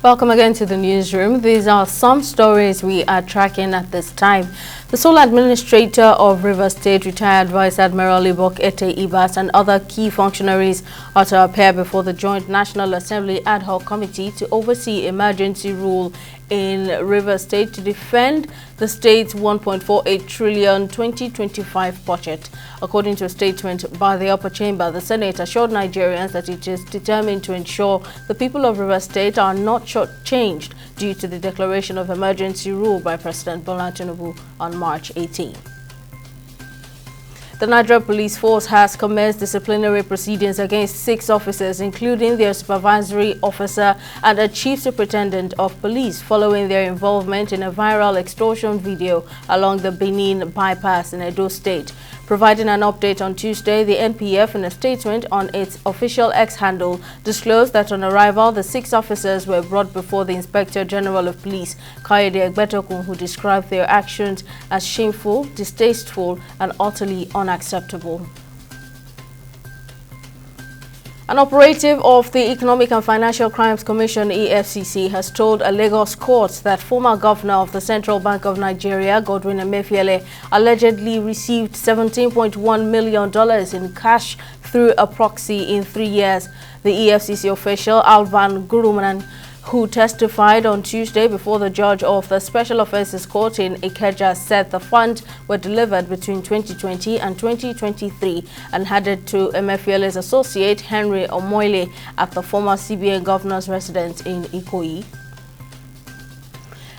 Welcome again to the newsroom. These are some stories we are tracking at this time. The sole administrator of Rivers State, retired Vice Admiral Ibok Ete Ibas, and other key functionaries are to appear before the Joint National Assembly Ad Hoc Committee to oversee emergency rule in Rivers State to defend the state's 1.48 trillion 2025 budget. According to a statement by the upper chamber, the Senate assured Nigerians that it is determined to ensure the people of Rivers State are not shortchanged due to the declaration of emergency rule by President Bola Tinubu on March 18. The Nigeria Police Force has commenced disciplinary proceedings against 6 officers, including their supervisory officer and a chief superintendent of police, following their involvement in a viral extortion video along the Benin bypass in Edo State. Providing an update on Tuesday, the NPF, in a statement on its official X handle, disclosed that on arrival, the 6 officers were brought before the Inspector General of Police, Kayode Egbetokun, who described their actions as shameful, distasteful, and utterly unacceptable. An operative of the Economic and Financial Crimes Commission, EFCC, has told a Lagos court that former governor of the Central Bank of Nigeria, Godwin Emefiele, allegedly received $17.1 million in cash through a proxy in 3 years. The EFCC official, Alvan Guruman, who testified on Tuesday before the judge of the Special Offences Court in Ikeja, said the funds were delivered between 2020 and 2023 and handed to Emefiele's associate Henry Omoile at the former CBN governor's residence in Ikoyi.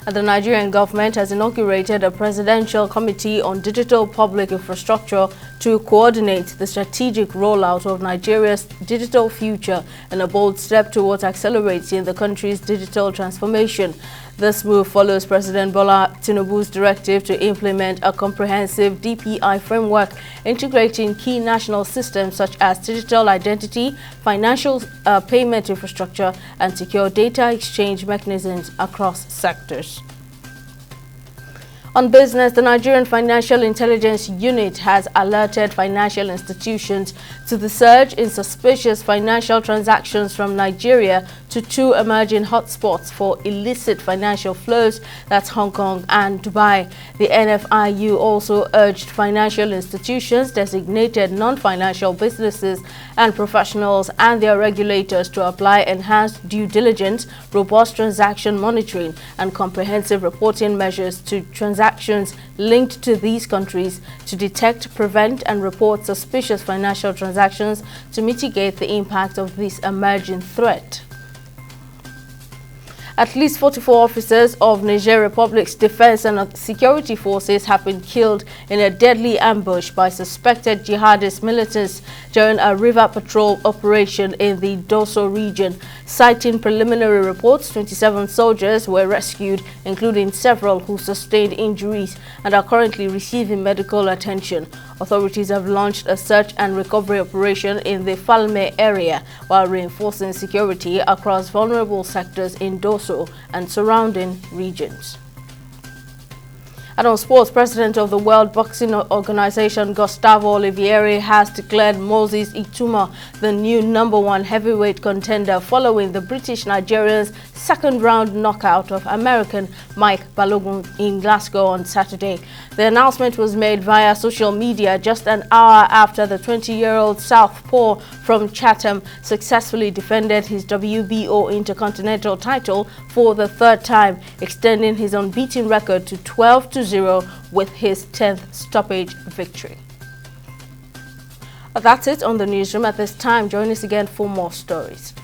And the Nigerian government has inaugurated a presidential committee on digital public infrastructure to coordinate the strategic rollout of Nigeria's digital future in a bold step towards accelerating the country's digital transformation. This move follows President Bola Tinubu's directive to implement a comprehensive DPI framework integrating key national systems such as digital identity, financial payment infrastructure, and secure data exchange mechanisms across sectors. On business, the Nigerian Financial Intelligence Unit has alerted financial institutions to the surge in suspicious financial transactions from Nigeria to 2 emerging hotspots for illicit financial flows, that's Hong Kong and Dubai. The NFIU also urged financial institutions, designated non-financial businesses and professionals and their regulators to apply enhanced due diligence, robust transaction monitoring, and comprehensive reporting measures to transactions linked to these countries to detect, prevent, and report suspicious financial transactions to mitigate the impact of this emerging threat. At least 44 officers of Niger Republic's defense and security forces have been killed in a deadly ambush by suspected jihadist militants during a river patrol operation in the Doso region. Citing preliminary reports, 27 soldiers were rescued, including several who sustained injuries and are currently receiving medical attention. Authorities have launched a search and recovery operation in the Falme area while reinforcing security across vulnerable sectors in Doso and surrounding regions. And on sports, President of the World Boxing Organization, Gustavo Olivieri, has declared Moses Ituma the new #1 heavyweight contender following the British Nigerian's second-round knockout of American Mike Balogun in Glasgow on Saturday. The announcement was made via social media just an hour after the 20-year-old southpaw from Chatham successfully defended his WBO Intercontinental title for the 3rd time, extending his unbeaten record to 12-0 with his 10th stoppage victory. That's it on the newsroom at this time. Join us again for more stories.